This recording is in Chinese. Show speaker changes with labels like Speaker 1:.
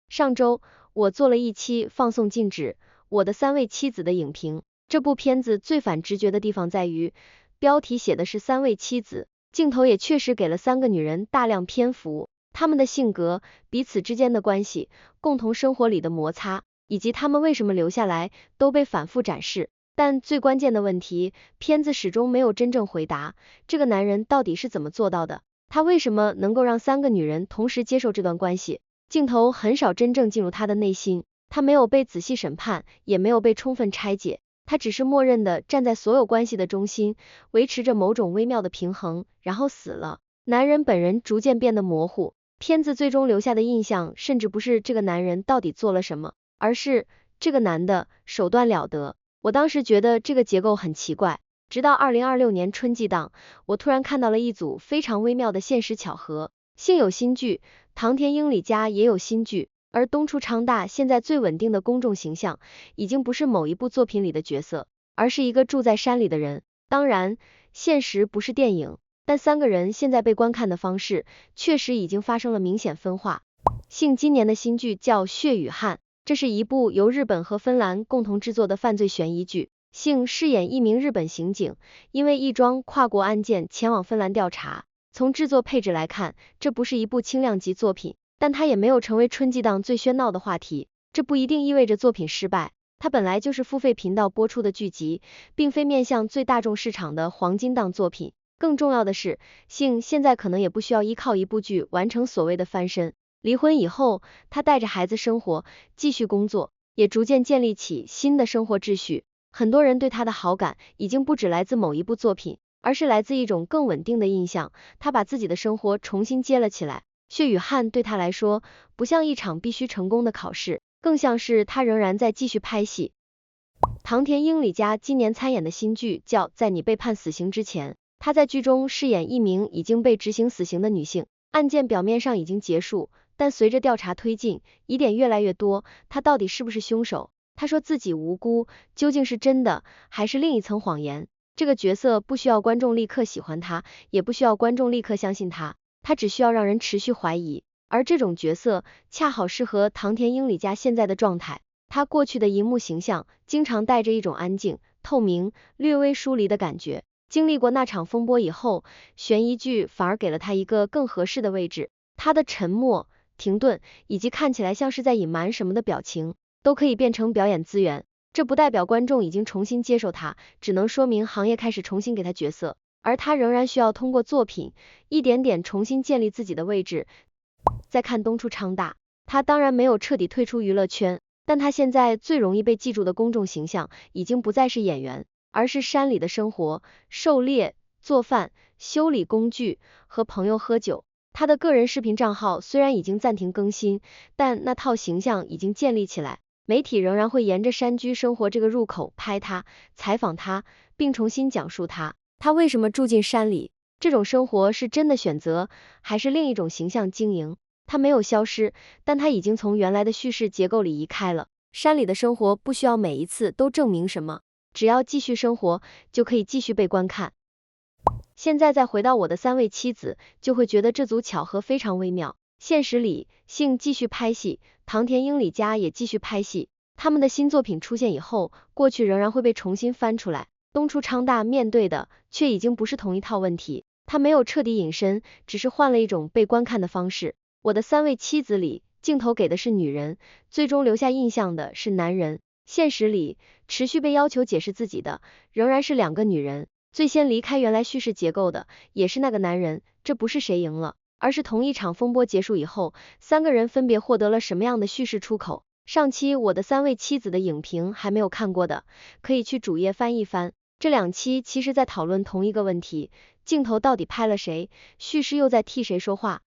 Speaker 1: 上周我做了一期放送禁止我的三位妻子的影评。这部片子最反直觉的地方在于，标题写的是三位妻子，镜头也确实给了三个女人大量篇幅，她们的性格、彼此之间的关系、共同生活里的摩擦，以及她们为什么留下来，都被反复展示。但最关键的问题，片子始终没有真正回答，这个男人到底是怎么做到的？他为什么能够让三个女人同时接受这段关系？镜头很少真正进入他的内心，他没有被仔细审判，也没有被充分拆解，他只是默认的站在所有关系的中心，维持着某种微妙的平衡，然后死了。男人本人逐渐变得模糊，片子最终留下的印象甚至不是这个男人到底做了什么，而是这个男的手段了得。我当时觉得这个结构很奇怪，直到2026年春季档，我突然看到了一组非常微妙的现实巧合。幸有新剧，唐田英里家也有新剧，而东出昌大现在最稳定的公众形象，已经不是某一部作品里的角色，而是一个住在山里的人。当然，现实不是电影，但三个人现在被观看的方式，确实已经发生了明显分化。幸今年的新剧叫《血与汗》，这是一部由日本和芬兰共同制作的犯罪悬疑剧。幸饰演一名日本刑警，因为一桩跨国案件前往芬兰调查。从制作配置来看，这不是一部轻量级作品，但它也没有成为春季档最喧闹的话题。这不一定意味着作品失败，它本来就是付费频道播出的剧集，并非面向最大众市场的黄金档作品。更重要的是，幸现在可能也不需要依靠一部剧完成所谓的翻身。离婚以后，他带着孩子生活，继续工作，也逐渐建立起新的生活秩序。很多人对他的好感已经不只来自某一部作品，而是来自一种更稳定的印象，他把自己的生活重新接了起来。血与汗对他来说，不像一场必须成功的考试，更像是他仍然在继续拍戏。唐田英里家今年参演的新剧叫《在你被判死刑之前》，他在剧中饰演一名已经被执行死刑的女性，案件表面上已经结束，但随着调查推进，疑点越来越多，他到底是不是凶手？他说自己无辜，究竟是真的，还是另一层谎言？这个角色不需要观众立刻喜欢他，也不需要观众立刻相信他，他只需要让人持续怀疑。而这种角色恰好适合唐田英里家现在的状态。他过去的荧幕形象经常带着一种安静、透明、略微疏离的感觉。经历过那场风波以后，悬疑剧反而给了他一个更合适的位置。他的沉默、停顿，以及看起来像是在隐瞒什么的表情，都可以变成表演资源。这不代表观众已经重新接受他，只能说明行业开始重新给他角色，而他仍然需要通过作品一点点重新建立自己的位置。再看东出昌大，他当然没有彻底退出娱乐圈，但他现在最容易被记住的公众形象已经不再是演员，而是山里的生活，狩猎、做饭、修理工具和朋友喝酒。他的个人视频账号虽然已经暂停更新，但那套形象已经建立起来。媒体仍然会沿着山居生活这个入口拍他、采访他，并重新讲述他为什么住进山里。这种生活是真的选择，还是另一种形象经营？他没有消失，但他已经从原来的叙事结构里移开了。山里的生活不需要每一次都证明什么，只要继续生活，就可以继续被观看。现在再回到我的三位妻子，就会觉得这组巧合非常微妙。现实里，幸继续拍戏，唐田英里家也继续拍戏。他们的新作品出现以后，过去仍然会被重新翻出来。东出昌大面对的却已经不是同一套问题，他没有彻底隐身，只是换了一种被观看的方式。我的三位妻子里，镜头给的是女人，最终留下印象的是男人。现实里，持续被要求解释自己的，仍然是两个女人。最先离开原来叙事结构的，也是那个男人。这不是谁赢了，而是同一场风波结束以后，三个人分别获得了什么样的叙事出口。上期我的三位妻子的影评还没有看过的，可以去主页翻一翻。这两期其实在讨论同一个问题，镜头到底拍了谁，叙事又在替谁说话。